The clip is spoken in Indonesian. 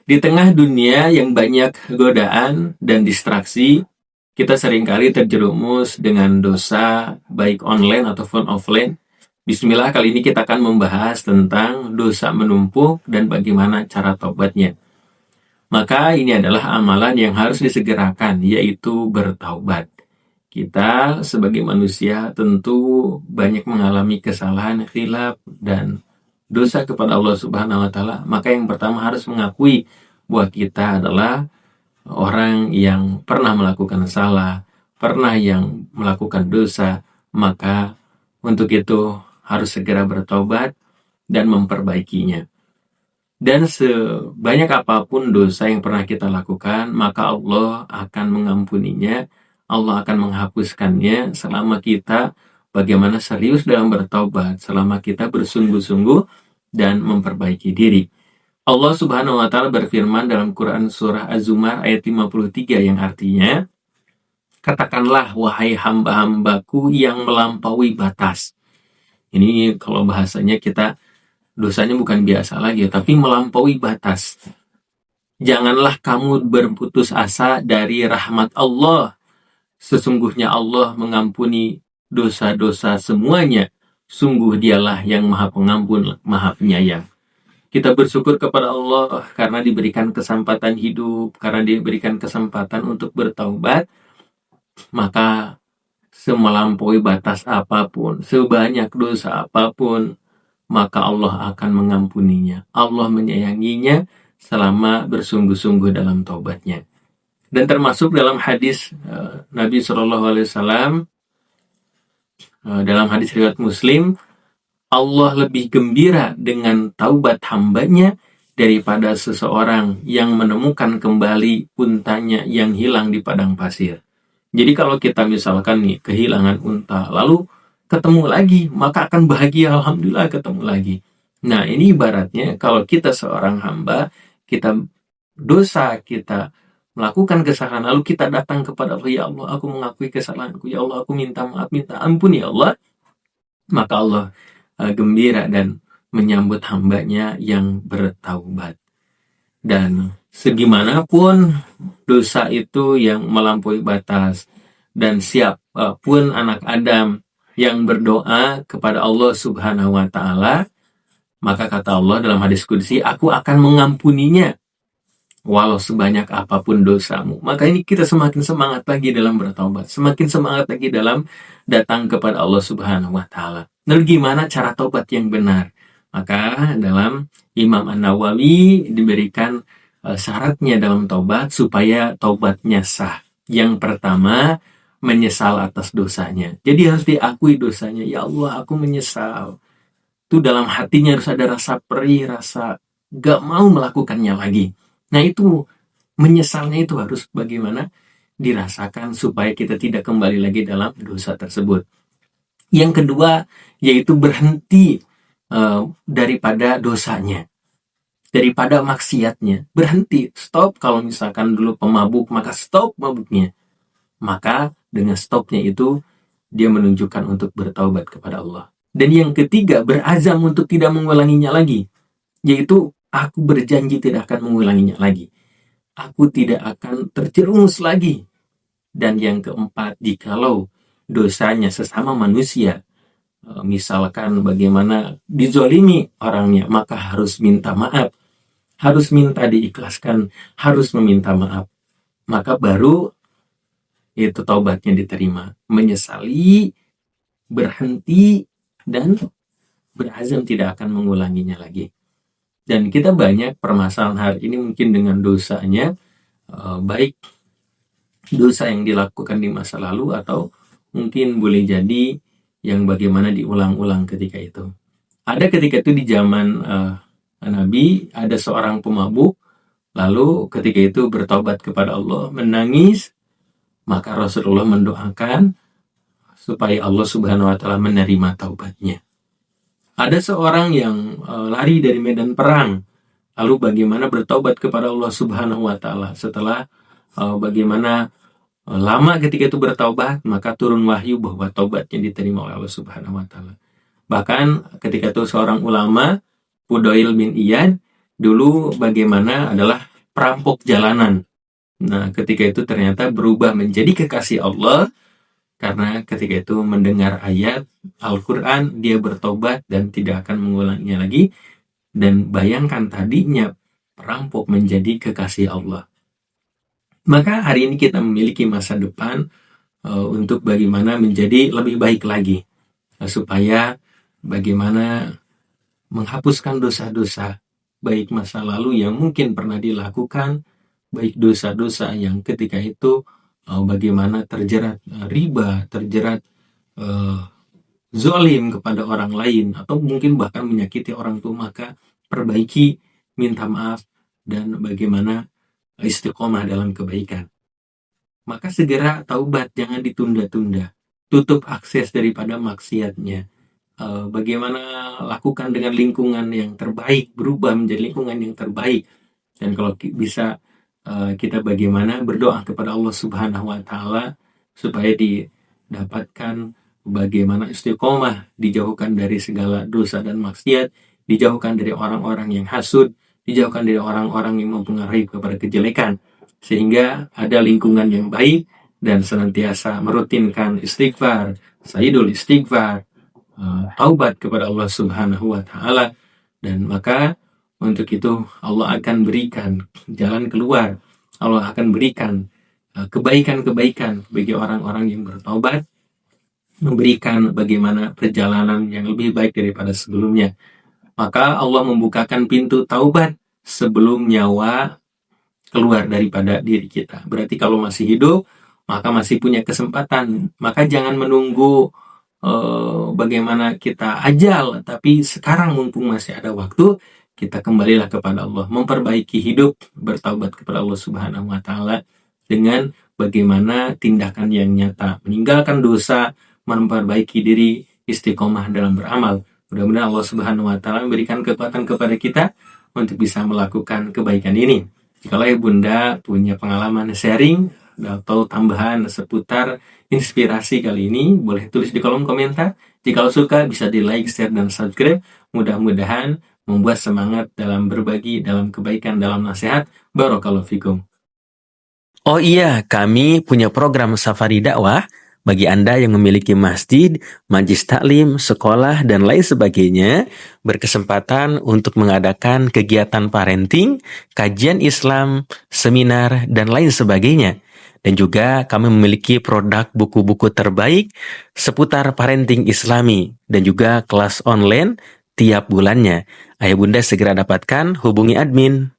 Di tengah dunia yang banyak godaan dan distraksi, kita seringkali terjerumus dengan dosa, baik online ataupun offline. Bismillah, kali ini kita akan membahas tentang dosa menumpuk dan bagaimana cara taubatnya. Maka ini adalah amalan yang harus disegerakan, yaitu bertaubat. Kita sebagai manusia tentu banyak mengalami kesalahan, khilaf, dan dosa kepada Allah Subhanahu wa Ta'ala. Maka yang pertama harus mengakui bahwa kita adalah orang yang pernah melakukan salah, pernah yang melakukan dosa. Maka untuk itu harus segera bertobat dan memperbaikinya. Dan sebanyak apapun dosa yang pernah kita lakukan, maka Allah akan mengampuninya, Allah akan menghapuskannya selama kita bagaimana serius dalam bertaubat, selama kita bersungguh-sungguh dan memperbaiki diri. Allah Subhanahu wa Ta'ala berfirman dalam Quran surah Az-Zumar ayat 53 yang artinya, katakanlah wahai hamba-hambaku yang melampaui batas. Ini kalau bahasanya kita dosanya bukan biasa lagi, tapi melampaui batas. Janganlah kamu berputus asa dari rahmat Allah. Sesungguhnya Allah mengampuni dosa-dosa semuanya. Sungguh dialah yang maha pengampun, maha penyayang. Kita bersyukur kepada Allah karena diberikan kesempatan hidup, karena diberikan kesempatan untuk bertaubat. Maka semelampaui batas apapun, sebanyak dosa apapun, maka Allah akan mengampuninya. Allah menyayanginya selama bersungguh-sungguh dalam taubatnya. Dan termasuk dalam hadis Nabi SAW, dalam hadis riwayat Muslim, Allah lebih gembira dengan taubat hambanya daripada seseorang yang menemukan kembali untanya yang hilang di padang pasir. Jadi kalau kita misalkan nih kehilangan unta, lalu ketemu lagi, maka akan bahagia, alhamdulillah ketemu lagi. Nah, ini ibaratnya kalau kita seorang hamba, kita dosa, kita melakukan kesalahan, lalu kita datang kepada Allah, ya Allah, aku mengakui kesalahanku, ya Allah, aku minta maaf, minta ampun ya Allah. Maka Allah gembira dan menyambut hambanya yang bertaubat. Dan segimanapun dosa itu yang melampaui batas, dan siapapun anak Adam yang berdoa kepada Allah Subhanahu wa Ta'ala, maka kata Allah dalam hadis qudsi, aku akan mengampuninya walau sebanyak apapun dosamu. Maka ini kita semakin semangat lagi dalam bertaubat, semakin semangat lagi dalam datang kepada Allah Subhanahu wa Ta'ala. Lalu gimana cara taubat yang benar? Maka dalam Imam An-Nawawi diberikan syaratnya dalam taubat supaya taubatnya sah. Yang pertama, menyesal atas dosanya. Jadi harus diakui dosanya. Ya Allah, aku menyesal. Itu dalam hatinya harus ada rasa perih, rasa gak mau melakukannya lagi. Nah itu, menyesalnya itu harus bagaimana dirasakan supaya kita tidak kembali lagi dalam dosa tersebut. Yang kedua, yaitu berhenti daripada dosanya. Daripada maksiatnya. Berhenti, stop. Kalau misalkan dulu pemabuk, maka stop mabuknya. Maka dengan stopnya itu, dia menunjukkan untuk bertaubat kepada Allah. Dan yang ketiga, berazam untuk tidak mengulanginya lagi. Yaitu, aku berjanji tidak akan mengulanginya lagi. Aku tidak akan terjerumus lagi. Dan yang keempat, jikalau dosanya sesama manusia, misalkan bagaimana dizolimi orangnya, maka harus minta maaf. Harus minta diikhlaskan, harus meminta maaf. Maka baru itu taubatnya diterima. Menyesali, berhenti, dan berazam tidak akan mengulanginya lagi. Dan kita banyak permasalahan hari ini mungkin dengan dosanya, baik dosa yang dilakukan di masa lalu atau mungkin boleh jadi yang bagaimana diulang-ulang ketika itu. Ada ketika itu di zaman Nabi, ada seorang pemabuk, lalu ketika itu bertobat kepada Allah, menangis, maka Rasulullah mendoakan supaya Allah Subhanahu wa Ta'ala menerima taubatnya. Ada seorang yang lari dari medan perang, lalu bagaimana bertaubat kepada Allah Subhanahu wa Ta'ala. Setelah bagaimana lama ketika itu bertaubat, maka turun wahyu bahwa taubatnya diterima oleh Allah Subhanahu wa Ta'ala. Bahkan ketika itu seorang ulama, Fudail bin Iyad, dulu bagaimana adalah perampok jalanan. Nah, ketika itu ternyata berubah menjadi kekasih Allah, karena ketika itu mendengar ayat Al-Quran, dia bertobat dan tidak akan mengulanginya lagi. Dan bayangkan tadinya perampok menjadi kekasih Allah. Maka hari ini kita memiliki masa depan untuk bagaimana menjadi lebih baik lagi, supaya bagaimana menghapuskan dosa-dosa, baik masa lalu yang mungkin pernah dilakukan, baik dosa-dosa yang ketika itu bagaimana terjerat riba, terjerat zalim kepada orang lain, atau mungkin bahkan menyakiti orang tua, maka perbaiki, minta maaf, dan bagaimana istiqomah dalam kebaikan. Maka segera taubat, jangan ditunda-tunda. Tutup akses daripada maksiatnya. Bagaimana lakukan dengan lingkungan yang terbaik, berubah menjadi lingkungan yang terbaik. Dan kalau bisa kita bagaimana berdoa kepada Allah Subhanahu wa Ta'ala supaya didapatkan bagaimana istiqomah, dijauhkan dari segala dosa dan maksiat, dijauhkan dari orang-orang yang hasud, dijauhkan dari orang-orang yang mempengaruhi kepada kejelekan, sehingga ada lingkungan yang baik dan senantiasa merutinkan istighfar, sayyidul istighfar, taubat kepada Allah Subhanahu wa Ta'ala. Dan maka untuk itu Allah akan berikan jalan keluar, Allah akan berikan kebaikan-kebaikan bagi orang-orang yang bertaubat, memberikan bagaimana perjalanan yang lebih baik daripada sebelumnya. Maka Allah membukakan pintu taubat sebelum nyawa keluar daripada diri kita. Berarti kalau masih hidup, maka masih punya kesempatan. Maka jangan menunggu bagaimana kita ajal, tapi sekarang mumpung masih ada waktu, kita kembalilah kepada Allah, memperbaiki hidup, bertaubat kepada Allah Subhanahu wa Ta'ala dengan bagaimana tindakan yang nyata, meninggalkan dosa, memperbaiki diri, istiqomah dalam beramal. Mudah-mudahan Allah Subhanahu wa Ta'ala memberikan kekuatan kepada kita untuk bisa melakukan kebaikan ini. Jikalau Ibunda punya pengalaman sharing atau tambahan seputar inspirasi kali ini, boleh tulis di kolom komentar. Jikalau suka, bisa di like, share, dan subscribe. Mudah-mudahan membuat semangat dalam berbagi, dalam kebaikan, dalam nasihat. Barakallahu fikum. Oh iya, kami punya program Safari Dakwah bagi Anda yang memiliki masjid, majlis taklim, sekolah, dan lain sebagainya, berkesempatan untuk mengadakan kegiatan parenting, kajian Islam, seminar, dan lain sebagainya. Dan juga kami memiliki produk buku-buku terbaik seputar parenting Islami, dan juga kelas online tiap bulannya. Ayo Bunda segera dapatkan, hubungi admin.